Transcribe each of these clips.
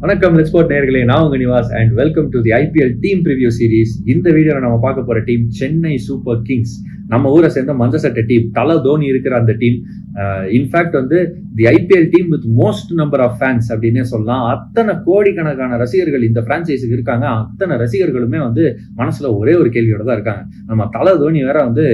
வணக்கம் லெட்ஸ்போர்ட் நேயர்களே, நான் உங்க Nivas and welcome to the IPL team preview series. இந்த வீடியோவில் நம்ம பார்க்க போற டீம் சென்னை சூப்பர் கிங்ஸ். நம்ம ஊரை சேர்ந்த மஞ்ச சட்டை டீம், தல தோனி இருக்கிற அந்த டீம். இன்ஃபேக்ட் வந்து the IPL team with most number of fans அப்படின்னே சொல்லலாம். அத்தனை கோடிக்கணக்கான ரசிகர்கள் இந்த பிரான்சைஸுக்கு இருக்காங்க. அத்தனை ரசிகர்களுமே வந்து மனசுல ஒரே ஒரு கேள்வியோட தான் இருக்காங்க. நம்ம தல தோனி வேற வந்து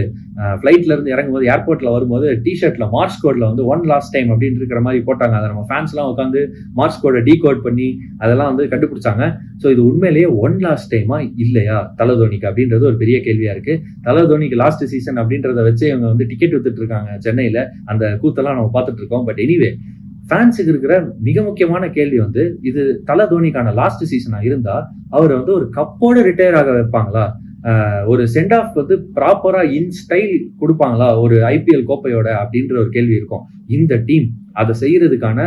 ஃபிளைட்ல இருந்து இறங்கும்போது ஏர்போர்ட்ல வரும்போது டிஷர்ட்ல மார்ச் கோட்ல வந்து ஒன் லாஸ்ட் டைம் அப்படின்னு இருக்கிற மாதிரி போட்டாங்க. அதை நம்ம ஃபேன்ஸ் எல்லாம் உட்காந்து மார்ச் கோடை டீகோட் பண்ணி அதெல்லாம் வந்து கண்டுபிடிச்சாங்க. ஸோ இது உண்மையிலேயே ஒன் லாஸ்ட் டைமா இல்லையா தல தோனிக்கு அப்படின்றது ஒரு பெரிய கேள்வியா இருக்கு. தல தோனிக்கு லாஸ்ட் சீசன் அப்படின்றத வச்சு இவங்க வந்து டிக்கெட் வித்துட்டு இருக்காங்க சென்னையில. அந்த கூத்தெல்லாம் நம்ம பார்த்துட்டு இருக்கோம். பட் எனிவே, ஃபேன்ஸுக்கு இருக்கிற மிக முக்கியமான கேள்வி வந்து, இது தல தோனிக்கான லாஸ்ட் சீசனா இருந்தா அவர் வந்து ஒரு கப்போட ரிட்டையர் ஆக வைப்பாங்களா, ஒரு சென்ட் ஆஃப் வந்து ப்ராப்பரா இன் ஸ்டைல் கொடுப்பாங்களா ஒரு ஐபிஎல் கோப்பையோட அப்படின்ற ஒரு கேள்வி இருக்கும். இந்த டீம் அதை செய்யறதுக்கான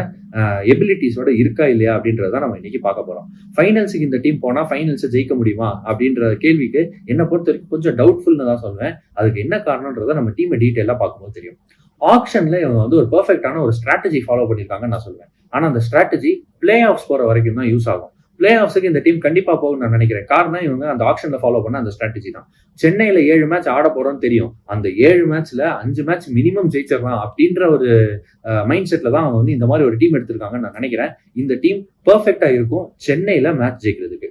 எபிலிட்டிஸோட இருக்கா இல்லையா அப்படின்றத நம்ம இன்னைக்கு பார்க்க போறோம். ஃபைனல்ஸுக்கு இந்த டீம் போனா ஃபைனல்ஸை ஜெயிக்க முடியுமா அப்படின்ற கேள்விக்கு என்ன பொறுத்த வரைக்கும் கொஞ்சம் டவுட்ஃபுல்னு தான் சொல்லுவேன். அதுக்கு என்ன காரணம்ன்றத நம்ம டீமை டீட்டெயிலா பார்க்கும்போது தெரியும். ஆக்ஷன்ல இவங்க வந்து ஒரு பெர்ஃபெக்டான ஒரு ஸ்ட்ராட்டஜி ஃபாலோ பண்ணியிருக்காங்கன்னு நான் சொல்லுவேன். ஆனா அந்த ஸ்ட்ராட்டஜி பிளே ஆஃப்ஸ் போற வரைக்கும் தான் யூஸ் ஆகும். பிளே ஆஃப்ஸுக்கு இந்த டீம் கண்டிப்பா போகும்னு நான் நினைக்கிறேன். காரணம் இவங்க அந்த ஆக்ஷன்ல ஃபாலோ பண்ண அந்த ஸ்ட்ராட்டஜி தான். சென்னையில 7 மேட்ச் ஆட போறோம்னு தெரியும். அந்த 7 மேட்ச்ல 5 மேட்ச் மினிமம் ஜெயிச்சிடலாம் அப்படின்ற ஒரு மைண்ட் செட்ல தான் அவங்க வந்து இந்த மாதிரி ஒரு டீம் எடுத்திருக்காங்கன்னு நான் நினைக்கிறேன். இந்த டீம் பெர்ஃபெக்டா இருக்கும் சென்னையில மேட்ச் ஜெயிக்கிறதுக்கு.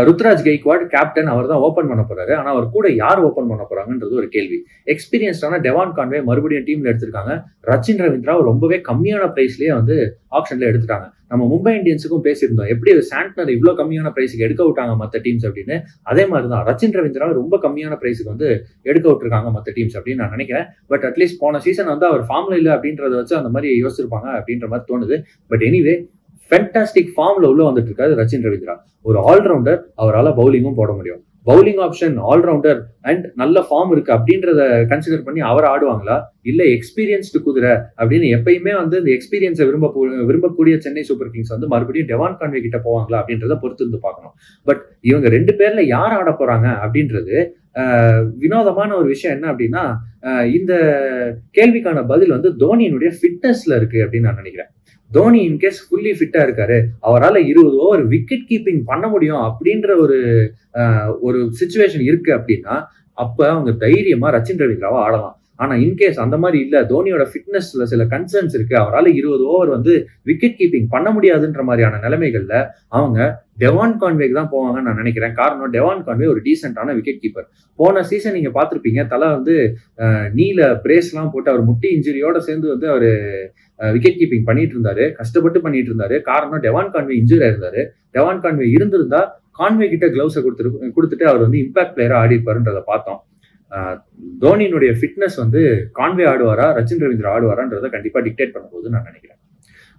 ருத்ராஜ் கெய்க்வாட் கேப்டன், அவர் தான் ஓப்பன் பண்ண போறாரு. ஆனா அவர் கூட யார் ஓப்பன் பண்ண போறாங்கன்றது ஒரு கேள்வி. எக்ஸ்பீரியன்ஸ்டான டெவான் கான்வே மறுபடியும் டீம்ல எடுத்திருக்காங்க. ரச்சின் ரவீந்திரா ரொம்பவே கம்மியான பிரைஸ்லயே வந்து ஆப்ஷன்ல எடுத்துட்டாங்க. நம்ம மும்பை இந்தியன்ஸுக்கும் பேசியிருந்தோம், எப்படி சாண்ட்னர் இவ்வளவு கம்மியான பிரைஸுக்கு எடுக்க விட்டாங்க மற்ற டீம்ஸ் அப்படின்னு. அதே மாதிரிதான் ரச்சின் ரவீந்திரா ரொம்ப கம்மியான பிரைஸுக்கு வந்து எடுக்க விட்டுருக்காங்க மற்ற டீம்ஸ் அப்படின்னு நான் நினைக்கிறேன். பட் அட்லீஸ்ட் போன சீசன் வந்து அவர் ஃபார்ம்ல இல்லை அப்படின்றத வச்சு அந்த மாதிரி யோசிச்சிருப்பாங்க அப்படின்ற மாதிரி தோணுது. பட் எனிவே, ஃபென்டாஸ்டிக் ஃபார்ம்ல உள்ள வந்துட்டு இருக்காரு ரச்சின் ரவீந்திரா. ஒரு ஆல்ரவுண்டர், அவரால் பவுலிங்கும் போட முடியும். பவுலிங் ஆப்ஷன், ஆல்ரவுண்டர் அண்ட் நல்ல ஃபார்ம் இருக்கு அப்படின்றத கன்சிடர் பண்ணி அவர் ஆடுவாங்களா, இல்ல எக்ஸ்பீரியன்ஸ்டு குதிரை அப்படின்னு எப்பயுமே வந்து இந்த எக்ஸ்பீரியன்ஸை விரும்பக்கூடிய சென்னை சூப்பர் கிங்ஸ் வந்து மறுபடியும் டெவான் கான்வே கிட்ட போவாங்களா அப்படின்றத பொறுத்து இருந்து பார்க்கணும். பட் இவங்க 2 பேர்ல யார் ஆட போறாங்க அப்படின்றது வினோதமான ஒரு விஷயம். என்ன அப்படின்னா, இந்த கேள்விக்கான பதில் வந்து தோனியினுடைய ஃபிட்னஸ்ல இருக்கு அப்படின்னு நான் நினைக்கிறேன். தோனி இன்கேஸ் ஃபுல்லி ஃபிட்டா இருக்காரு, அவரால் 20 ஓவர் விக்கெட் கீப்பிங் பண்ண முடியும் அப்படின்ற ஒரு சிச்சுவேஷன் இருக்கு அப்படின்னா, அப்ப அவங்க தைரியமா ரச்சின் ரவீந்திராவை ஆடலாம். ஆனா இன்கேஸ் அந்த மாதிரி இல்ல, தோனியோட ஃபிட்னஸ்ல சில கன்சர்ன்ஸ் இருக்கு, அவரால் 20 ஓவர் வந்து விக்கெட் கீப்பிங் பண்ண முடியாதுன்ற மாதிரியான நிலைமைகள்ல அவங்க டெவான் கான்வேக்கு தான் போவாங்கன்னு நான் நினைக்கிறேன். காரணம், டெவான் கான்வே ஒரு டீசென்டான விக்கெட் கீப்பர். போன சீசன் நீங்க பார்த்திருப்பீங்க, தலை வந்து நீல பிரேஸ் எல்லாம் போட்டு அவர் முட்டி இன்ஜுரியோட சேர்ந்து வந்து அவரு விக்கெட் கீப்பிங் பண்ணிட்டு இருந்தாரு, கஷ்டப்பட்டு பண்ணிட்டு இருந்தாரு. காரணம், டெவான் கான்வே இன்ஜுரி இருந்தாரு. டெவான் கான்வே இருந்திருந்தா கான்வே கிட்ட கிளவுஸை கொடுத்துட்டு அவர் வந்து இம்பாக்ட் பிளேயரா ஆடி இருப்பாருன்றதை பார்த்தோம். தோனியினுடைய ஃபிட்னஸ் வந்து கான்வே ஆடுவாரா, ரச்சின் ரவீந்திரா ஆடுவாரான்றதை கண்டிப்பா டிக்டேட் பண்ண போகுது நான் நினைக்கிறேன்.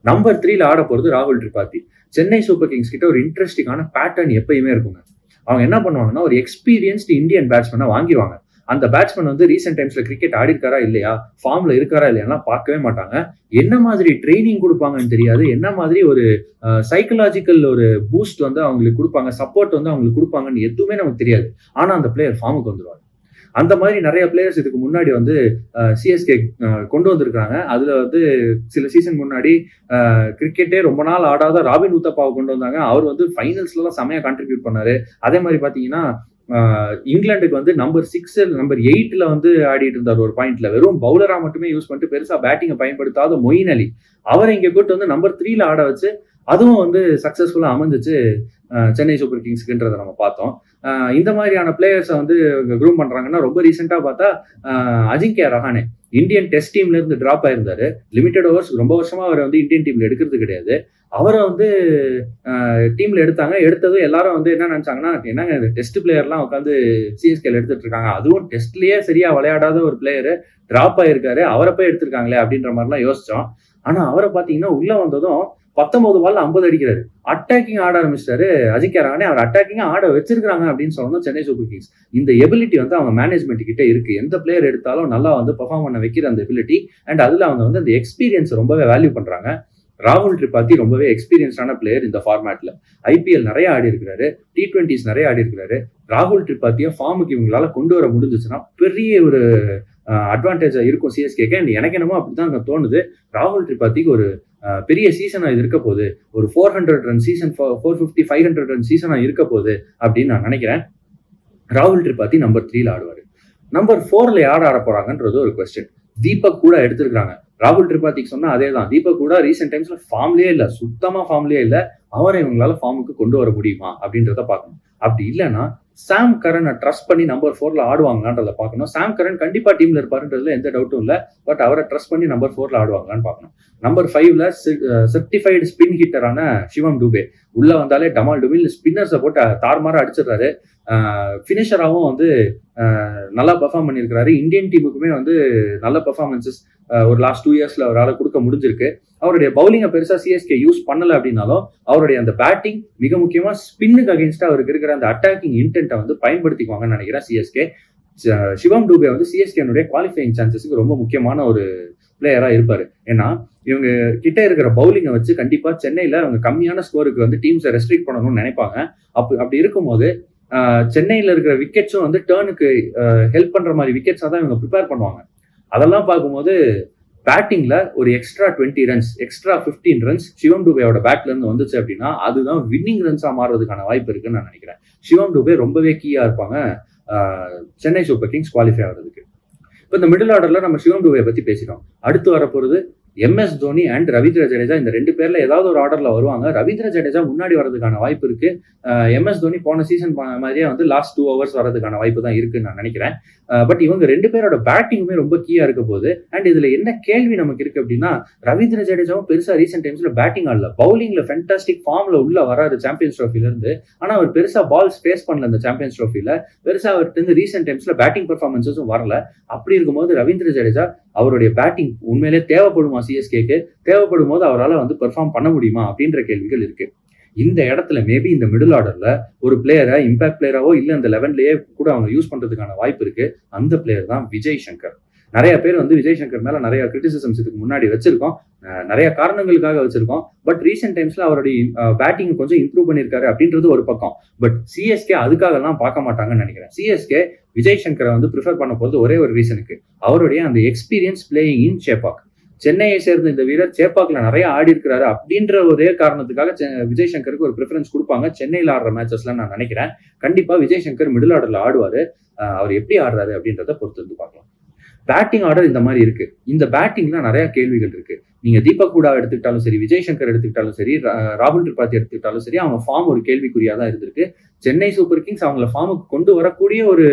நம்பர் 3ல ஆட போறது ராகுல் திரிபாதி. சென்னை சூப்பர் கிங்ஸ் கிட்ட ஒரு இன்ட்ரெஸ்டிங்கான பேட்டர்ன் எப்பயுமே இருக்குங்க. அவங்க என்ன பண்ணுவாங்கன்னா, ஒரு எக்ஸ்பீரியன்ஸ்டு இந்தியன் பேட்ஸ்மேனை வாங்கிடுவாங்க. அந்த பேட்ஸ்மேன் வந்து ரீசெண்ட் டைம்ஸ்ல கிரிக்கெட் ஆடி இருக்காரா இல்லையா, ஃபார்ம்ல இருக்காரா இல்லையா பார்க்கவே மாட்டாங்க. என்ன மாதிரி ட்ரைனிங் கொடுப்பாங்கன்னு தெரியாது, என்ன மாதிரி ஒரு சைக்கலாஜிக்கல் ஒரு பூஸ்ட் வந்து அவங்களுக்கு கொடுப்பாங்க, சப்போர்ட் வந்து அவங்களுக்கு கொடுப்பாங்கன்னு எதுவுமே நமக்கு தெரியாது. ஆனா அந்த பிளேயர் ஃபார்முக்கு வந்துருவாங்க. அந்த மாதிரி நிறைய பிளேயர்ஸ் இதுக்கு முன்னாடி வந்து சிஎஸ்கே கொண்டு வந்திருக்காங்க. அதுல வந்து சில சீசன் முன்னாடி கிரிக்கெட்டே ரொம்ப நாள் ஆடாத ராபின் உத்தப்பாவை கொண்டு வந்தாங்க. அவர் வந்து ஃபைனல்ஸ்ல எல்லாம் செமையா கான்ட்ரிபியூட் பண்ணாரு. அதே மாதிரி பாத்தீங்கன்னா, இங்கிலாந்துக்கு வந்து நம்பர் 6 நம்பர் 8ல வந்து ஆடிட்டு இருந்தார் ஒரு பாயிண்ட்ல. வெறும் பவுலரா மட்டுமே யூஸ் பண்ணிட்டு பெருசா பேட்டிங்கை பயன்படுத்தாத மொயின் அலி, அவரை இங்க கூட்டு வந்து நம்பர் 3ல ஆட வச்சு அதுவும் வந்து சக்சஸ்ஃபுல்லா அமைஞ்சிச்சு சென்னை சூப்பர் கிங்ஸ்க்குன்றதை நம்ம பார்த்தோம். இந்த மாதிரியான பிளேயர்ஸை வந்து க்ரூம் பண்றாங்கன்னா, ரொம்ப ரீசெண்டா பார்த்தா அஜிங்கியா ரஹானே இந்தியன் டெஸ்ட் டீம்ல இருந்து டிராப் ஆயிருந்தாரு. லிமிடெட் ஓவர்ஸ் ரொம்ப வருஷமா அவரை வந்து இந்தியன் டீம்ல எடுக்கிறது கிடையாது. அவரை வந்து டீம்ல எடுத்ததும் எல்லாரும் வந்து என்ன நினைச்சாங்கன்னா, என்னங்க டெஸ்ட் பிளேயர்லாம் உட்காந்து சிஎஸ்கேல எடுத்துட்டு இருக்காங்க, அதுவும் டெஸ்ட்லயே சரியா விளையாடாத ஒரு பிளேயரு டிராப் ஆயிருக்காரு, அவரை போய் எடுத்திருக்காங்களே அப்படின்ற மாதிரிலாம் யோசிச்சோம். ஆனா அவரை பாத்தீங்கன்னா உள்ள வந்ததும் 19 பால்ல 50 அடிக்கிறாரு. அட்டாக்கிங் ஆட ஆரம்பிச்சிட்டாரு அஜிங்கியா ரஹானே. அவர் அட்டாக்கிங்கா ஆட வச்சிருக்காங்க அப்படின்னு சொல்லணும் சென்னை சூப்பர் கிங்ஸ். இந்த எபிலிட்டி வந்து அவங்க மேனேஜ்மெண்ட் கிட்ட இருக்கு. எந்த பிளேயர் எடுத்தாலும் நல்லா வந்து பெர்ஃபார்ம் பண்ண வைக்கிற அந்த எபிலிட்டி அண்ட் அதுல அவங்க வந்து அந்த எக்ஸ்பீரியன்ஸ் ரொம்பவே வேல்யூ பண்றாங்க. ராகுல் திரிபாதி ரொம்பவே எக்ஸ்பீரியன்ஸ்டான பிளேயர் இந்த ஃபார்மேட்ல. ஐபிஎல் நிறைய ஆடி இருக்கிறாரு, T20s நிறைய ஆடி இருக்கிறாரு. ராகுல் திரிபாதியை ஃபார்முக்கு இவங்களால கொண்டு வர முடிஞ்சிச்சுன்னா பெரிய ஒரு அட்வான்டேஜா இருக்கும் சிஎஸ்கேக்கு. அண்ட் எனக்கு என்னமோ அப்படிதான் அங்க தோணுது. ராகுல் திரிபாதிக்கு ஒரு பெரிய சீசனா இது இருக்க போகுது, ஒரு 400 ரன் சீசன், 450 500 ரன் சீசனா இருக்க போகுது அப்படின்னு நான் நினைக்கிறேன். ராகுல் திரிபாதி நம்பர் 3ல ஆடுவாரு. நம்பர் 4ல யார் ஆட போறாங்கன்றது ஒரு கொஸ்டின். தீபக் கூட எடுத்திருக்காங்க. ராகுல் திரிபாதிக்கு சொன்னா அதே தான். தீபக் கூட ரீசெண்ட் டைம்ஸ்ல ஃபார்ம்லயே இல்ல, சுத்தமா ஃபார்ம்லயே இல்ல. அவரை இவங்களால ஃபார்முக்கு கொண்டு வர முடியுமா அப்படின்றத பார்க்கணும். அப்படி இல்லைன்னா சாம் கரனை ட்ரஸ்ட் பண்ணி நம்பர் 4ல ஆடுவாங்களான்றத பார்க்கணும். சாம் கரன் கண்டிப்பா டீம்ல இருப்பாருன்றதுல எந்த டவுட்டும் இல்லை. பட் அவரை ட்ரஸ்ட் பண்ணி நம்பர் 4ல ஆடுவாங்களான்னு பார்க்கணும். நம்பர் 5ல சர்டிஃபைடு ஸ்பின் ஹிட்டரான சிவம் டூபே உள்ள வந்தாலே டமால் டுமில் ஸ்பின்னர்ஸை போட்டு தார்மாரா அடிச்சிடுறாரு. ஃபினிஷராகவும் வந்து நல்லா பெர்ஃபார்ம் பண்ணியிருக்கிறாரு. இந்தியன் டீமுக்குமே வந்து நல்ல பெர்ஃபார்மன்சஸ் ஒரு லாஸ்ட் 2 இயர்ஸ்ல அவரால் கொடுக்க முடிஞ்சிருக்கு. அவருடைய பவுலிங்கை பெருசா சிஎஸ்கே யூஸ் பண்ணல அப்படின்னாலும் அவருடைய அந்த பேட்டிங், மிக முக்கியமா ஸ்பின்னுக்கு அகேன்ஸ்டா அவருக்கு இருக்கிற அந்த அட்டாக்கிங் இன்டென்ட்டை வந்து பயன்படுத்திக்குவாங்கன்னு நினைக்கிறேன் சிஎஸ்கே. சிவம் டூபே வந்து சிஎஸ்கேனுடைய குவாலிஃபையிங் சான்சஸ்க்கு ரொம்ப முக்கியமான ஒரு பிளேயரா இருப்பாரு. ஏன்னா இவங்க கிட்ட இருக்கிற பவுலிங்கை வச்சு கண்டிப்பா சென்னையில அவங்க கம்மியான ஸ்கோருக்கு வந்து டீம்ஸை ரெஸ்ட்ரிக்ட் பண்ணணும்னு நினைப்பாங்க. அப்படி இருக்கும்போது சென்னையில இருக்கிற விக்கெட்ஸும் வந்து டேர்னுக்கு ஹெல்ப் பண்ற மாதிரி விக்கெட்ஸா தான் இவங்க ப்ரிப்பேர் பண்ணுவாங்க. அதெல்லாம் பார்க்கும்போது பேட்டிங்ல ஒரு எக்ஸ்ட்ரா 20 ரன்ஸ், எக்ஸ்ட்ரா 15 ரன்ஸ் சிவம் டூபேயோட பேட்ல இருந்து வந்துச்சு அப்படின்னா அதுதான் வின்னிங் ரன்ஸா மாறுறதுக்கான வாய்ப்பு இருக்குன்னு நான் நினைக்கிறேன். சிவம் டூபே ரொம்பவே கீயா இருப்பாங்க சென்னை சூப்பர் கிங்ஸ் குவாலிஃபை ஆகிறதுக்கு. இப்போ இந்த மிடில் ஆர்டர்ல நம்ம சிவம் டூபே பத்தி பேசிட்டோம். அடுத்து வரப்போறது MS தோனி அண்ட் ரவீந்திர ஜடேஜா. இந்த 2 பேர்ல ஏதாவது ஒரு ஆர்டர்ல வருவாங்க. ரவீந்திர ஜடேஜா முன்னாடி வரதுக்கான வாய்ப்பு இருக்கு. MS தோனி போன சீசன் மாதிரியே வந்து லாஸ்ட் 2 ஹவர்ஸ் வரதுக்கான வாய்ப்பு தான் இருக்குன்னு நான் நினைக்கிறேன். பட் இவங்க 2 பேரோட பேட்டிங்குமே ரொம்ப கீயா இருக்க போகுது. அண்ட் இதுல என்ன கேள்வி நமக்கு இருக்கு அப்படின்னா, ரவீந்திர ஜடேஜாவும் பெருசா ரீசெண்ட் டைம்ஸ்ல பேட்டிங் ஆடல, பவுலிங்ல ஃபேண்டாஸ்டிக் ஃபார்ம்ல உள்ள வராரு சாம்பியன்ஸ் ட்ரோஃபில இருந்து. ஆனா அவர் பெருசா பால்ஸ் ஃபேஸ் பண்ணல இந்த சாம்பியன்ஸ் ட்ரோஃபில. பெருசா அவர்கிட்ட இருந்து ரீசெண்ட் டைம்ஸ்ல பேட்டிங் பெர்ஃபார்மன்ஸஸும் வரல. அப்படி இருக்கும்போது ரவீந்திர ஜடேஜா அவருடைய பேட்டிங் உண்மையிலே தேவைப்படுமா சிஎஸ்கேக்கு? தேவைப்படும் போது அவரால் வந்து பெர்ஃபார்ம் பண்ண முடியுமா அப்படின்ற கேள்விகள் இருக்கு. இந்த இடத்துல மேபி இந்த மிடில் ஆர்டர்ல ஒரு பிளேயரை இம்பாக்ட் பிளேயராவோ இல்ல அந்த 11லயே கூட அவங்க யூஸ் பண்றதுக்கான வாய்ப்பு இருக்கு. அந்த பிளேயர் தான் விஜய் சங்கர். நிறைய பேர் வந்து விஜய் சங்கர் மேல நிறைய கிரிட்டிசிசம்ஸ் இதுக்கு முன்னாடி வச்சிருக்கோம், நிறைய காரணங்களுக்காக வச்சிருக்கோம். பட் ரீசெண்ட் டைம்ஸ்ல அவருடைய பேட்டிங் கொஞ்சம் இம்ப்ரூவ் பண்ணியிருக்காரு அப்படின்றது ஒரு பக்கம். பட் சிஎஸ்கே அதுக்காக எல்லாம் பார்க்க மாட்டாங்கன்னு நினைக்கிறேன். சிஎஸ்கே விஜய் சங்கரை வந்து ப்ரிஃபர் பண்ண போது ஒரே ஒரு ரீசனுக்கு, அவருடைய அந்த எக்ஸ்பீரியன்ஸ் பிளேயிங் இன் சேப்பாக். சென்னையை சேர்ந்த இந்த வீரர் சேப்பாக்ல நிறைய ஆடி இருக்கிறாரு அப்படின்ற ஒரே காரணத்துக்காக விஜய் சங்கருக்கு ஒரு ப்ரிஃபரன்ஸ் கொடுப்பாங்க சென்னையில் ஆடுற மேட்சஸ்ல நான் நினைக்கிறேன். கண்டிப்பா விஜய் சங்கர் மிடில் ஆர்டர்ல ஆடுவாரு. அவர் எப்படி ஆடுறாரு அப்படின்றத பொறுத்து வந்து பார்க்கலாம். பேட்டிங் ஆர்டர் இந்த மாதிரி இருக்கு. இந்த பேட்டிங்ல நிறைய கேள்விகள் இருக்கு. நீங்க தீபக் ஹூடா எடுத்துக்கிட்டாலும் சரி, விஜய் சங்கர் எடுத்துக்கிட்டாலும் சரி, ராகுல் திரிபாதி எடுத்துக்கிட்டாலும் சரி, அவங்க ஃபார்ம் ஒரு கேள்விக்குறியா தான் இருந்திருக்கு. சென்னை சூப்பர் கிங்ஸ் அவங்களை ஃபார்முக்கு கொண்டு வரக்கூடிய ஒரு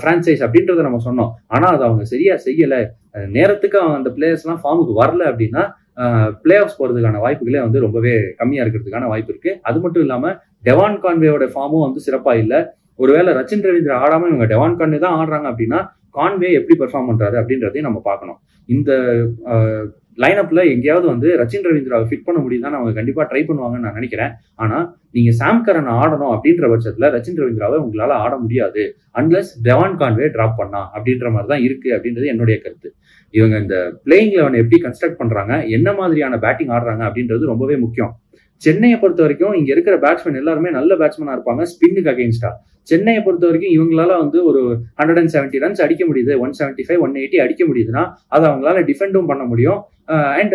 பிரான்சைஸ் அப்படின்றத நம்ம சொன்னோம். ஆனா அதை அவங்க சரியா செய்யல. நேரத்துக்கு அந்த பிளேயர்ஸ் எல்லாம் ஃபார்முக்கு வரல அப்படின்னா பிளே ஆஃப்ஸ் போறதுக்கான வாய்ப்புகளே வந்து ரொம்பவே கம்மியா இருக்கிறதுக்கான வாய்ப்பு இருக்கு. அது மட்டும் இல்லாம டெவான் கான்வேயோட ஃபார்மும் வந்து சிறப்பா இல்ல. ஒருவேளை ரச்சின் ரவீந்திரா ஆடாம இவங்க டெவான் கான்வே தான் ஆடுறாங்க அப்படின்னா கான்வே எப்படி பெர்ஃபார்ம் பண்றாரு அப்படின்றதையும் நம்ம பார்க்கணும். இந்த லைனப்ல எங்கேயாவது வந்து ரச்சின் ரவீந்திராவை ஃபிட் பண்ண முடியுதான்னு அவங்க கண்டிப்பா ட்ரை பண்ணுவாங்கன்னு நான் நினைக்கிறேன். ஆனா நீங்க சாம் கரன் ஆடணும் அப்படின்ற பட்சத்துல ரச்சின் ரவீந்திராவை உங்களால ஆட முடியாது அன்லஸ் டெவான் கான்வே டிராப் பண்ணா அப்படின்ற மாதிரி தான் இருக்கு அப்படின்றது என்னுடைய கருத்து. இவங்க இந்த பிளேயிங் 11 எப்படி கன்ஸ்ட்ரக்ட் பண்றாங்க, என்ன மாதிரியான பேட்டிங் ஆடுறாங்க அப்படின்றது ரொம்பவே முக்கியம். சென்னையை பொறுத்த வரைக்கும் இங்க இருக்கிற பேட்ஸ்மேன் எல்லாருமே நல்ல பேட்ஸ்மேனா இருப்பாங்க ஸ்பின்னுக்கு அகேன்ஸ்டா. சென்னையை பொறுத்த வரைக்கும் இவங்களால வந்து ஒரு 170 ரன்ஸ் அடிக்க முடியுது, 175 180 அடிக்க முடியுதுன்னா அதை அவங்களால டிஃபெண்டும் பண்ண முடியும். அண்ட்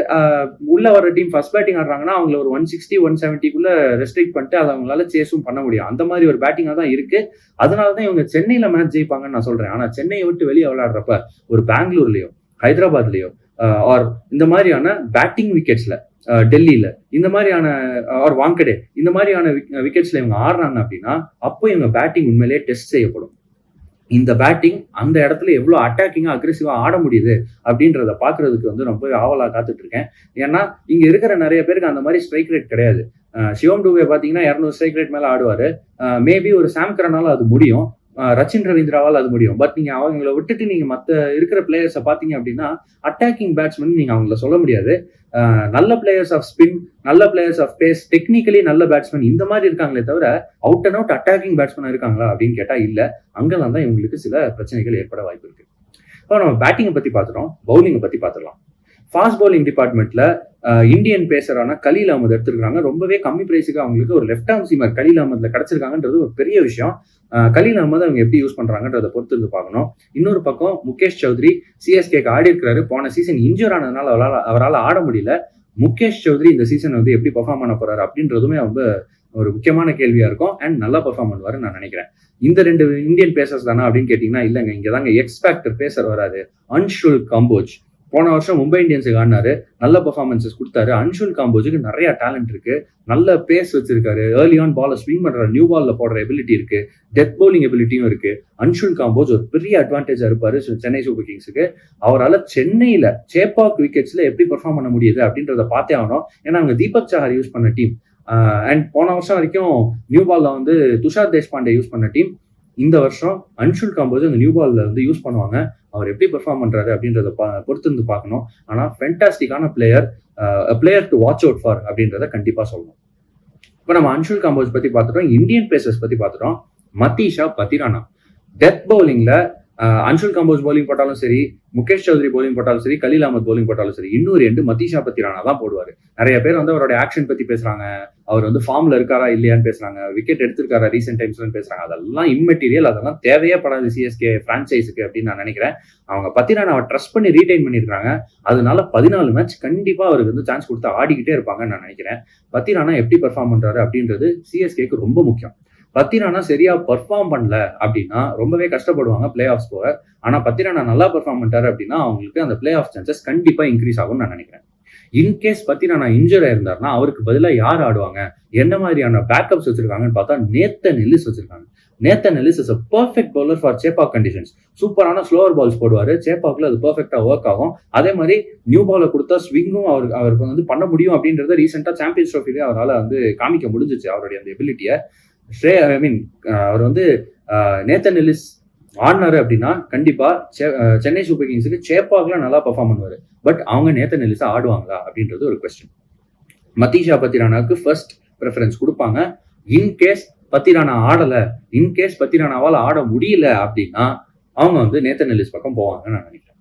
உள்ள வர டீம் ஃபர்ஸ்ட் பேட்டிங் ஆடுறாங்கன்னா அவங்கள ஒரு 160 170க்குள்ள ரெஸ்ட்ரிக்ட் பண்ணிட்டு அதை அவங்களால சேஸும் பண்ண முடியும். அந்த மாதிரி ஒரு பேட்டிங்கா தான் இருக்கு. அதனாலதான் இவங்க சென்னையில மேட்ச் ஜெயிப்பாங்கன்னு நான் சொல்றேன். ஆனா சென்னையை விட்டு வெளியே விளையாடுறப்ப ஒரு பெங்களூர்லயோ ஹைதராபாத்லயோ ஆர் இந்த மாதிரியான பேட்டிங் விக்கெட்ஸ்ல, டெல்லியில இந்த மாதிரியான ஆர் வாங்கடே இந்த மாதிரியான விக்கெட்ஸ்ல இவங்க ஆடுறாங்க அப்படின்னா அப்போ இவங்க பேட்டிங் உண்மையிலேயே டெஸ்ட் செய்யப்படும். இந்த பேட்டிங் அந்த இடத்துல எவ்வளவு அட்டாக்கிங்கா அக்ரெசிவா ஆட முடியுது அப்படின்றத பாக்குறதுக்கு வந்து ரொம்ப ஆவலா காத்துட்டு இருக்கேன். ஏன்னா இங்க இருக்கிற நிறைய பேருக்கு அந்த மாதிரி ஸ்ட்ரைக் ரேட் கிடையாது. சிவம் டூபே பாத்தீங்கன்னா 200 ஸ்ட்ரைக் ரேட் மேல ஆடுவாரு. மேபி ஒரு சாம் கரனால அது முடியும், ரச்சின் ரவீந்திராவால் அது முடியும். பட் நீங்க அவங்களை விட்டுட்டு நீங்க மற்ற இருக்கிற பிளேயர்ஸை பாத்தீங்க அப்படின்னா அட்டாக்கிங் பேட்ஸ்மேன் நீங்க அவங்கள சொல்ல முடியாது. நல்ல பிளேயர்ஸ் ஆஃப் ஸ்பின், நல்ல பிளேயர்ஸ் ஆஃப் பேஸ், டெக்னிக்கலி நல்ல பேட்ஸ்மேன் இந்த மாதிரி இருக்காங்களே தவிர out and out attacking batsman இருக்காங்களா அப்படின்னு கேட்டா இல்ல. அங்கெல்லாம் தான் இவங்களுக்கு சில பிரச்சனைகள் ஏற்பட வாய்ப்பு இருக்கு. இப்போ நம்ம பேட்டிங்கை பத்தி பார்த்துட்டோம், பவுலிங்கை பத்தி பார்த்துடலாம். ஃபாஸ்ட் பவுலிங் டிபார்ட்மெண்ட்ல இந்தியன் பேசரான கலீல் அகமது எடுத்திருக்காங்க. ரொம்பவே கம்மி பிரைஸுக்கு அவங்களுக்கு ஒரு லெஃப்ட் ஆர்ம் சீமர் கலீல் அகமதுல கிடைச்சிருக்காங்கன்றது ஒரு பெரிய விஷயம். கலீல் அகமது அவங்க எப்படி யூஸ் பண்றாங்கன்றதை பொறுத்து இருந்து பார்க்கணும். இன்னொரு பக்கம் முகேஷ் சௌத்ரி சிஎஸ்கேக்கு ஆடி இருக்கிறாரு. போன சீசன் இன்ஜூர் ஆனதுனால அவரால் ஆட முடியல. முகேஷ் சௌத்ரி இந்த சீசன் வந்து எப்படி பெர்ஃபார்ம் பண்ண போறாரு அப்படின்றதுமே ரொம்ப ஒரு முக்கியமான கேள்வியா இருக்கும். அண்ட் நல்லா பெர்ஃபார்ம் பண்ணுவாரு நான் நினைக்கிறேன். இந்த 2 இந்தியன் பேசர்ஸ் தானா அப்படின்னு கேட்டீங்கன்னா இல்லைங்க. இங்கதாங்க எக்ஸ் ஃபேக்டர் பேசர் வராது. அன்ஷுல் காம்போஜ் போன வருஷம் மும்பை இந்தியன்ஸுக்கு ஆடினாரு, நல்ல பெர்ஃபார்மன்சஸ் கொடுத்தாரு. அன்ஷுல் காம்போஜுக்கு நிறைய டேலண்ட் இருக்கு, நல்ல பேஸ் வச்சிருக்காரு, ஏர்லி ஆன் பால ஸ்விங் பண்ற நியூ பால்ல போடுற எபிலிட்டி இருக்கு, டெத் பவுலிங் எபிலிட்டியும் இருக்கு. அன்ஷுல் காம்போஜ் ஒரு பெரிய அட்வான்டேஜா இருப்பாரு சென்னை சூப்பர் கிங்ஸுக்கு. அவரால் சென்னையில சேப்பாக் விக்கெட்ஸ்ல எப்படி பெர்ஃபார்ம் பண்ண முடியுது அப்படின்றத பார்த்தே ஆகணும். ஏன்னா அவங்க தீபக் சஹார் யூஸ் பண்ண டீம், அண்ட் போன வருஷம் வரைக்கும் நியூ பால்ல வந்து துஷார் தேஷ்பாண்டே யூஸ் பண்ண டீம். இந்த வருஷம் அன்ஷுல் காம்போஜ் அந்த நியூ பால்ல வந்து யூஸ் பண்ணுவாங்க. அவர் எப்படி பெர்ஃபார்ம் பண்றாரு அப்படின்றத பொறுத்து இருந்து பார்க்கணும். ஆனா ஃபென்டாஸ்டிக்கான player to watch out for அப்படின்றத கண்டிப்பா சொல்லணும். இப்போ நம்ம அன்ஷுல் காம்போஜ் பத்தி பார்த்துட்டோம், இந்தியன் பேசர்ஸ் பத்தி பார்த்துட்டோம். மதீஷா பத்திரானா டெத் பவுலிங்ல அன்ஷுல் காம்போஜ் பவுலிங் போட்டாலும் சரி, முகேஷ் சௌத்ரி பவுலிங் போட்டாலும் சரி, கலீல் அகமது பவுலிங் போட்டாலும் சரி, இன்னொரு எண்டு மதீஷா பத்திரானா தான் போடுவாரு. நிறைய பேர் வந்து அவரோட ஆக்ஷன் பத்தி பேசுறாங்க, அவர் வந்து ஃபார்ம்ல இருக்காரா இல்லையான்னு பேசுறாங்க, விக்கெட் எடுத்திருக்காரா ரீசென்ட் டைம்ஸ்ல பேசுறாங்க. அதெல்லாம் இம்மெட்டீரியல், அதெல்லாம் தேவையே படாது சிஎஸ்கே பிரான்சைஸுக்கு அப்படின்னு நான் நினைக்கிறேன். அவங்க பத்திரானாவை ட்ரஸ்ட் பண்ணி ரீடைன் பண்ணிருக்காங்க. அதனால 14 மேட்ச் கண்டிப்பா அவருக்கு வந்து சான்ஸ் கொடுத்து ஆடிக்கிட்டே இருப்பாங்கன்னு நான் நினைக்கிறேன். பத்திரானா எப்படி பெர்ஃபார்ம் பண்றாரு அப்படின்றது சிஎஸ்கேக்கு ரொம்ப முக்கியம். பத்திரானா சரியா பெர்ஃபார்ம் பண்ணல அப்படின்னா ரொம்பவே கஷ்டப்படுவாங்க பிளே ஆஃப்ஸ் போக. ஆனா பத்திரானா நல்லா பெர்ஃபார்ம் பண்ணிட்டாரு அப்படின்னா அவங்களுக்கு அந்த பிளே ஆஃப் சான்சஸ் கண்டிப்பா இன்க்ரீஸ் ஆகும்னு நான் நினைக்கிறேன். இன்கேஸ் பத்திரானா இன்ஜூர் ஆயிருந்தாருன்னா அவருக்கு பதிலாக யார் ஆடுவாங்க, என்ன மாதிரியான பேக்கப்ஸ் வச்சிருக்காங்கன்னு பார்த்தா நேத்தன் எல்லிஸ் வச்சிருக்காங்க. Nathan Ellis is a perfect bowler for Chepauk conditions. சூப்பரான ஸ்லோவர் பால்ஸ் போடுவாரு, சேப்பாக்ல அது பெர்ஃபெக்டா ஒர்க் ஆகும். அதே மாதிரி நியூ பால கொடுத்தா ஸ்விங்கும் அவருக்கு வந்து பண்ண முடியும் அப்படின்றத ரீசெண்டா சாம்பியன்ஸ் ட்ரோஃபிலே அவரால் வந்து காமிக்க முடிஞ்சிச்சு அவருடைய அந்த எபிலிட்டியை. அவர் வந்து நேத்தன் எல்லிஸ் ஆடினாரு அப்படின்னா கண்டிப்பா சென்னை சூப்பர் கிங்ஸுக்கு சேப்பாக்ல நல்லா பெர்ஃபார்ம் பண்ணுவாரு. பட் அவங்க நேத்தன் எல்லிஸா ஆடுவாங்களா அப்படின்றது ஒரு கொஸ்டின். மதீஷா பத்திரானாவுக்கு ஃபர்ஸ்ட் ப்ரெஃபரன்ஸ் கொடுப்பாங்க. இன்கேஸ் பத்திரானா ஆடல, இன்கேஸ் பத்திரானாவால் ஆட முடியல அப்படின்னா அவங்க வந்து நேத்தன் எல்லிஸ் பக்கம் போவாங்கன்னு நான் நினைக்கிறேன்.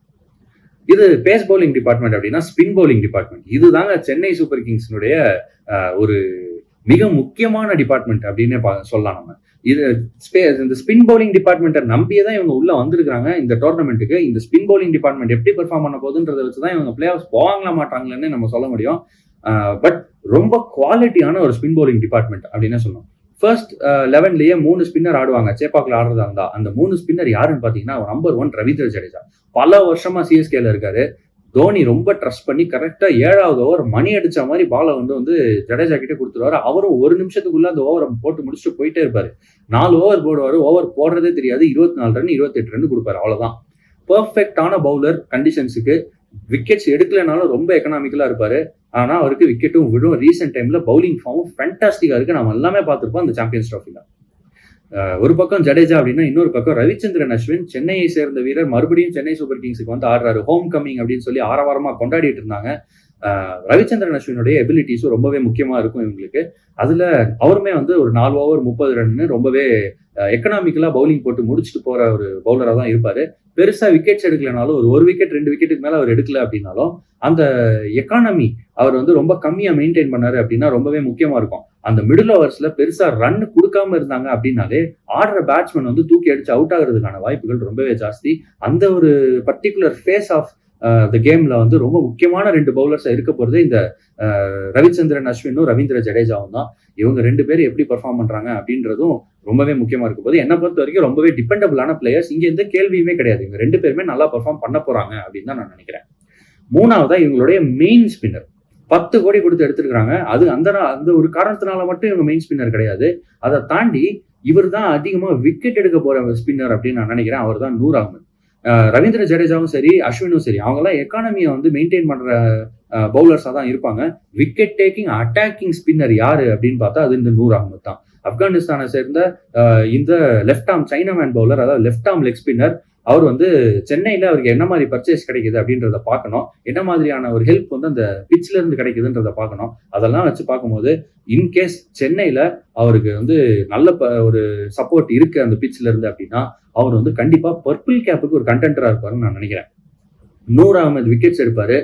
இது பேஸ் பவுலிங் டிபார்ட்மெண்ட் அப்படின்னா ஸ்பின் பவுலிங் டிபார்ட்மெண்ட், இதுதாங்க சென்னை சூப்பர் கிங்ஸினுடைய ஒரு மிக முக்கியமான டிபார்ட்மெண்ட் அப்படின்னு சொல்லலாம். நம்ம இந்த ஸ்பின் பவுலிங் டிபார்ட்மெண்ட்டை நம்பியே தான் இவங்க உள்ள வந்திருக்காங்க இந்த டோர்னமெண்ட்டுக்கு. இந்த ஸ்பின் பவுலிங் டிபார்ட்மெண்ட் எப்படி பெர்ஃபார்ம் பண்ண போகுதுன்றதை வச்சுதான் இவங்க பிளே ஆஃப் போவாங்களா மாட்டாங்களான்னு நம்ம சொல்ல முடியும். பட் ரொம்ப குவாலிட்டியான ஒரு ஸ்பின் பவுலிங் டிபார்ட்மெண்ட் அப்படின்னு சொல்லணும். ஃபர்ஸ்ட் 11லயே 3 ஸ்பின்னர் ஆடுவாங்க. சேப்பாக்ல ஆடுறதா இருந்தா அந்த 3 ஸ்பின்னர் யாருன்னு பாத்தீங்கன்னா நம்பர் 1 ரவீந்திர ஜடேஜா. பல வருஷமா சிஎஸ்கேல இருக்காரு. தோனி ரொம்ப ட்ரஸ்ட் பண்ணி கரெக்டா 7வது ஓவர் மணி அடிச்ச மாதிரி பாலை வந்து ஜடேஜா கிட்டே கொடுத்துருவாரு. அவரும் 1 நிமிஷத்துக்குள்ள அந்த ஓவரை போட்டு முடிச்சுட்டு போயிட்டே இருப்பாரு. 4 ஓவர் போடுவாரு, ஓவர் போடுறதே தெரியாது. 24 ரன் 28 ரன் கொடுப்பாரு, அவ்வளவுதான். பெர்ஃபெக்டான பவுலர் கண்டிஷன்ஸுக்கு. விக்கெட்ஸ் எடுக்கலனாலும் ரொம்ப எக்கனாமிக்கலா இருப்பாரு. ஆனா அவருக்கு விக்கெட்டும் விடும். ரீசெண்ட் டைம்ல பவுலிங் ஃபார்மும் ஃபேண்டாஸ்டிக்கா இருக்கு. நம்ம எல்லாமே பார்த்திருப்போம் அந்த சாம்பியன்ஸ் ட்ராஃபில. ஒரு பக்கம் ஜடேஜா அப்படின்னா இன்னொரு பக்கம் ரவிச்சந்திரன் அஸ்வின், சென்னையை சேர்ந்த வீரர், மறுபடியும் சென்னை சூப்பர் கிங்ஸுக்கு வந்து ஆடுறாரு. ஹோம் கம்மிங் அப்படின்னு சொல்லி ஆரவாரமா கொண்டாடிட்டு இருந்தாங்க. ரவிச்சந்திரன் அஸ்வினுடைய எபிலிட்டிஸும் ரொம்பவே முக்கியமா இருக்கும் இவங்களுக்கு. அதுல அவருமே வந்து ஒரு 4 ஓவர் 30 ரன்னு ரொம்பவே எக்கனாமிக்கலா பவுலிங் போட்டு முடிச்சுட்டு போற ஒரு பவுலரா தான் இருப்பாரு. பெருசா விக்கெட்ஸ் எடுக்கலனாலும் ஒரு விக்கெட் 2 விக்கெட்டுக்கு மேல அவர் எடுக்கல அப்படின்னாலும் அந்த எக்கானமி அவர் வந்து ரொம்ப கம்மியா மெயின்டைன் பண்ணாரு அப்படின்னா ரொம்பவே முக்கியமா இருக்கும். அந்த மிடில் ஓவர்ஸ்ல பெருசா ரன் கொடுக்காம இருந்தாங்க அப்படின்னாலே ஆடுற பேட்ஸ்மேன் வந்து தூக்கி அடிச்சு அவுட் ஆகுறதுக்கான வாய்ப்புகள் ரொம்பவே ஜாஸ்தி. அந்த ஒரு பர்டிகுலர் ஃபேஸ் ஆஃப் த கேம்ல வந்து ரொம்ப முக்கியமான 2 பவுலர்ஸ் இருக்க போறது இந்த ரவிச்சந்திரன் அஸ்வினும் ரவீந்திர ஜடேஜாவும் தான். இவங்க 2 பேரும் எப்படி பெர்ஃபார்ம் பண்றாங்க அப்படின்றதும் ரொம்பவே முக்கியமா இருக்க போது. என்னை பொறுத்த வரைக்கும் ரொம்பவே டிபெண்டபிளான பிளேயர்ஸ். இங்க எந்த கேள்வியுமே கிடையாது. இவங்க 2 பேருமே நல்லா பெர்ஃபார்ம் பண்ண போறாங்க அப்படின்னு தான் நான் நினைக்கிறேன். மூணாவதா இவங்களுடைய மெயின் ஸ்பின்னர் 10 கோடி கொடுத்து எடுத்திருக்காங்க. அது அந்த ஒரு காரணத்தினால மட்டும் இவங்க மெயின் ஸ்பின்னர் கிடையாது. அதை தாண்டி இவர் தான் அதிகமா விக்கெட் எடுக்க போற ஸ்பின்னர் அப்படின்னு நான் நினைக்கிறேன். அவர் தான் நூர் அகமது. ரவீந்திர ஜடேஜாவும் சரி, அஸ்வினும் சரி, அவங்க எல்லாம் எக்கானமியை வந்து மெயின்டைன் பண்ற பவுலர்ஸா தான் இருப்பாங்க. விக்கெட் டேக்கிங் அட்டாக்கிங் ஸ்பின்னர் யாரு அப்படின்னு பார்த்தா அது இந்த நூர் அகமது தான். ஆப்கானிஸ்தானை சேர்ந்த இந்த லெஃப்ட் ஆர்ம் சைனாமேன் பவுலர், அதாவது லெஃப்ட் ஆர்ம் லெக் ஸ்பின்னர். அவர் வந்து சென்னையில அவருக்கு என்ன மாதிரி பர்ச்சேஸ் கிடைக்குது அப்படின்றத பார்க்கணும். என்ன மாதிரியான ஒரு ஹெல்ப் வந்து அந்த பிட்ச்ல இருந்து கிடைக்குதுன்றத பார்க்கணும். அதெல்லாம் வச்சு பார்க்கும்போது இன்கேஸ் சென்னையில அவருக்கு வந்து நல்ல ஒரு சப்போர்ட் இருக்கு அந்த பிட்ச்ல இருந்து அப்படின்னா அவர் வந்து கண்டிப்பா பர்பிள் கேப்புக்கு ஒரு கண்டென்டரா இருப்பாருன்னு நான் நினைக்கிறேன். நூர் அகமது விக்கெட்ஸ் எடுப்பாரு.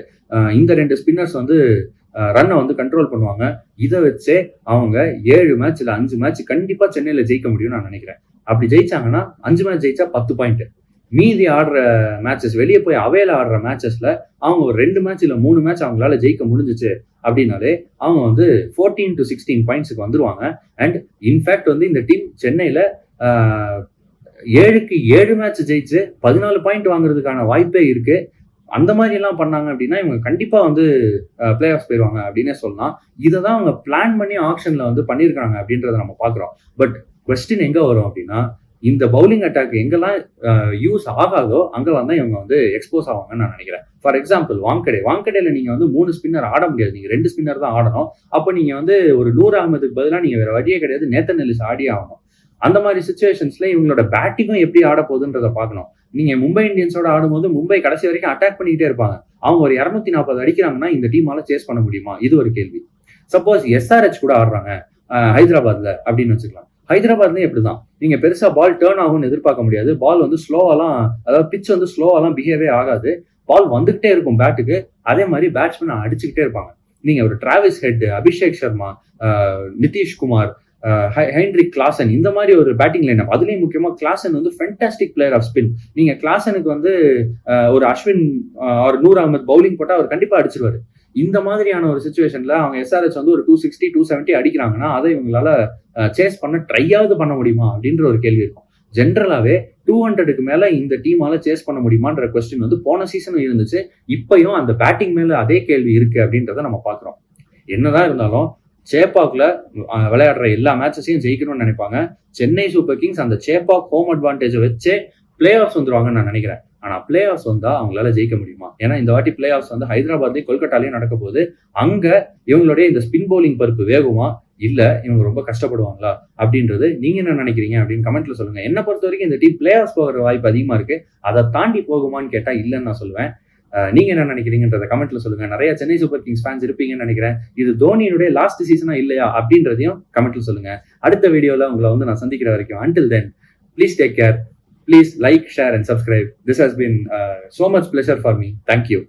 இந்த 2 ஸ்பின்னர்ஸ் வந்து ரன்னை வந்து கண்ட்ரோல் பண்ணுவாங்க. இதை வச்சே அவங்க 7 மேட்ச் இல்ல 5 மேட்ச் கண்டிப்பா சென்னையில ஜெயிக்க முடியும்னு நான் நினைக்கிறேன். அப்படி ஜெயிச்சாங்கன்னா 5 மேட்ச் ஜெயிச்சா 10 பாயிண்ட். மீதி ஆடுற மேட்சஸ், வெளியே போய் அவையில ஆடுற மேட்சஸ்ல அவங்க ஒரு 2 மேட்ச் இல்ல 3 மேட்ச் அவங்களால ஜெயிக்க முடிஞ்சிச்சு அப்படின்னாலே அவங்க வந்து 14 to 16 பாயிண்ட்ஸுக்கு வந்துருவாங்க. அண்ட் இன்ஃபேக்ட் வந்து இந்த டீம் சென்னையில 7க்கு 7 மேட்ச் ஜெயிச்சு 14 பாயிண்ட் வாங்குறதுக்கான வாய்ப்பே இருக்கு. அந்த மாதிரி எல்லாம் பண்ணாங்க அப்படின்னா இவங்க கண்டிப்பா வந்து பிளே ஆஃப் போயிருவாங்க அப்படின்னே சொல்லலாம். இதை தான் அவங்க பிளான் பண்ணி ஆக்ஷன்ல வந்து பண்ணியிருக்காங்க அப்படின்றத நம்ம பாக்குறோம். பட் கொஸ்டின் எங்க வரும் அப்படின்னா, இந்த பவுலிங் அட்டாக் எங்கெல்லாம் யூஸ் ஆகாதோ அங்கெல்லாம் தான் இவங்க வந்து எக்ஸ்போஸ் ஆவாங்கன்னு நான் நினைக்கிறேன். ஃபார் எக்ஸாம்பிள் வாங்கடையில நீங்க வந்து 3 ஸ்பின்னர் ஆட முடியாது, நீங்க 2 ஸ்பின்னர் தான் ஆடணும். அப்போ நீங்க வந்து ஒரு 100 அகமதுக்கு பதிலாக நீங்க வேற வழியே கிடையாது, நேத்தன் எல்லிஸ் ஆடியே ஆகணும். அந்த மாதிரி சுச்சுவேஷன்ஸ்ல இவங்களோட பேட்டிங்கும் எப்படி ஆட போகுதுன்றதை பார்க்கணும். நீங்க மும்பை இந்தியன்ஸோட ஆடும்போது மும்பை கடைசி வரைக்கும் அட்டாக் பண்ணிக்கிட்டே இருப்பாங்க. அவங்க ஒரு 240 அடிக்கிறாங்கன்னா இந்த டீமால சேஸ் பண்ண முடியுமா? இது ஒரு கேள்வி. சப்போஸ் எஸ்ஆர்ஹெச் கூட ஆடுறாங்க ஹைதராபாத்ல அப்படின்னு வச்சுக்கலாம். ஹைதராபாத்லயும் எப்படிதான், நீங்க பெருசா பால் டேர்ன் ஆகும்னு எதிர்பார்க்க முடியாது. பால் வந்து ஸ்லோவாலாம், அதாவது பிட்ச் வந்து ஸ்லோவாலாம் பிஹேவே ஆகாது. பால் வந்துகிட்டே இருக்கும் பேட்டுக்கு. அதே மாதிரி பேட்ஸ்மேன் அடிச்சுக்கிட்டே இருப்பாங்க. நீங்க ஒரு Travis head, Abhishek Sharma, Nitish Kumar, Henrik Klaasen, இந்த மாதிரி ஒரு பேட்டிங் லைனப். அதுலயும் முக்கியமா கிளாசன் வந்து ஃபென்டாஸ்டிக் பிளேயர் ஆஃப் ஸ்பின். நீங்க கிளாசனுக்கு வந்து ஒரு அஸ்வின் ஒரு 100 அகமது பவுலிங் போட்டா அவர் கண்டிப்பா அடிச்சிருவாரு. இந்த மாதிரியான ஒரு சுச்சுவேஷன்ல அவங்க எஸ்ஆர்ஹெச் வந்து ஒரு 260 270 அடிக்கிறாங்கன்னா அதை இவங்களால சேஸ் பண்ண ட்ரையாவது பண்ண முடியுமா அப்படின்ற ஒரு கேள்வி இருக்கும். ஜென்ரலாவே 200க்கு மேல இந்த டீமால சேஸ் பண்ண முடியுமான்ற கொஸ்டின் வந்து போன சீசனும் இருந்துச்சு. இப்பயும் அந்த பேட்டிங் மேல அதே கேள்வி இருக்கு அப்படின்றத நம்ம பாக்குறோம். என்னதான் இருந்தாலும் சேப்பாக்ல விளையாடுற எல்லா மேட்சஸையும் ஜெயிக்கணும்னு நினைப்பாங்க. சென்னை சூப்பர் கிங்ஸ் அந்த சேப்பாக் ஹோம் அட்வான்டேஜை வச்சே பிளே ஆஃப்ஸ் வந்துருவாங்கன்னு நான் நினைக்கிறேன். ஆனா பிளே ஆஃப்ஸ் வந்தா அவங்களால ஜெயிக்க முடியுமா? ஏன்னா இந்த வாட்டி பிளே ஆஃப்ஸ் வந்து ஹைதராபாத்லயும் கொல்கட்டாலையும் நடக்க போகுது. அங்க இவங்களுடைய இந்த ஸ்பின் பவுலிங் பருப்பு வேகுமா, இல்ல இவங்க ரொம்ப கஷ்டப்படுவாங்களா அப்படின்றது நீங்க என்ன நினைக்கிறீங்க அப்படின்னு கமெண்ட்ல சொல்லுங்க. என்ன பொறுத்த வரைக்கும் இந்த டீம் பிளே ஆஃப்ஸ் போகிற வாய்ப்பு அதிகமா இருக்கு. அதை தாண்டி போகுமான்னு கேட்டா இல்லைன்னு நான் சொல்லுவேன். நீங்க என்ன நினைக்கிறீங்கன்றத கமெண்ட்ல சொல்லுங்க. நிறைய சென்னை சூப்பர் கிங்ஸ் ஃபேன்ஸ் இருப்பீங்கன்னு நினைக்கிறேன். இது தோனியுடைய லாஸ்ட் சீசனா இல்லையா அப்படின்றதையும் கமெண்ட்ல சொல்லுங்க. அடுத்த வீடியோல உங்களை வந்து நான் சந்திக்கிற வரைக்கும், until then, please take care. Please like, share and subscribe. This has been so much pleasure for me. Thank you.